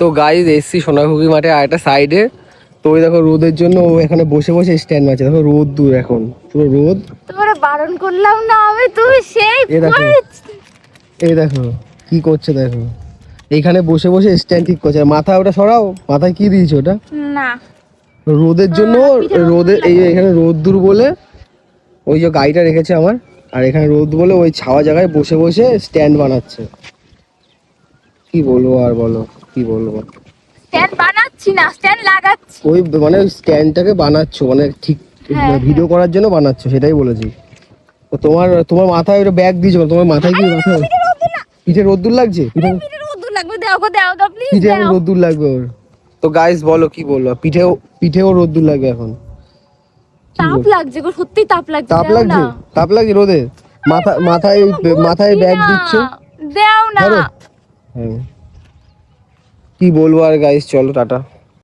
তো গাইজ এসছি সোনাঘুগি মাঠে আর একটা সাইডে। তো ওই দেখো রোদের জন্য ও এখানে বসে বসে স্ট্যান্ড মারছে। দেখো রোদ দূর এখন পুরো রোদ। তোমরা বারণ করলাম না আমি, তুমি সেই এই দেখো কি করছে দেখো, এইখানে বসে বসে স্ট্যান্ড ঠিক করছে। মাথা ওটা সরাও, মাথায় কি দিয়েছো ওটা? না রোদের জন্য, রোদে এই এখানে রোদ দূর বলে ওই যে গাড়িটা রেখেছে আমার, আর এখানে রোদ বলে ওই ছাওয়া জায়গায় বসে বসে স্ট্যান্ড বানাচ্ছে। কি বলবো আর বলো, কি বলবো। স্ট্যান্ড বানাচ্ছি না, স্ট্যান্ড লাগাচ্ছি। ওই মানে স্ট্যান্ডটাকে বানাচ্ছো মানে ঠিক ভিডিও করার জন্য বানাচ্ছো, সেটাই বলেছি। তো তোমার তোমার মাথায় ওটা ব্যাগ দিয়েছো, তোমার মাথায় কি মাথা পিঠে রোদ্দুর লাগছে? পিঠে রোদ্দুর লাগবে, দাও গো দাও তো প্লিজ পিঠে দাও। রোদ্দুর লাগবে ওর। তো গাইস বলো কি বলবো, পিঠেও রোদ্দুর লাগবে এখন। তাপ লাগছে গো, সত্যি তাপ লাগছে। তাপ দাও লাগছে, না। তাপ লাগছে রোদে। মাথায় ব্যাগ দিচ্ছ। দাও না। হ্যাঁ কি বলবো আর গাইস, চলো টাটা।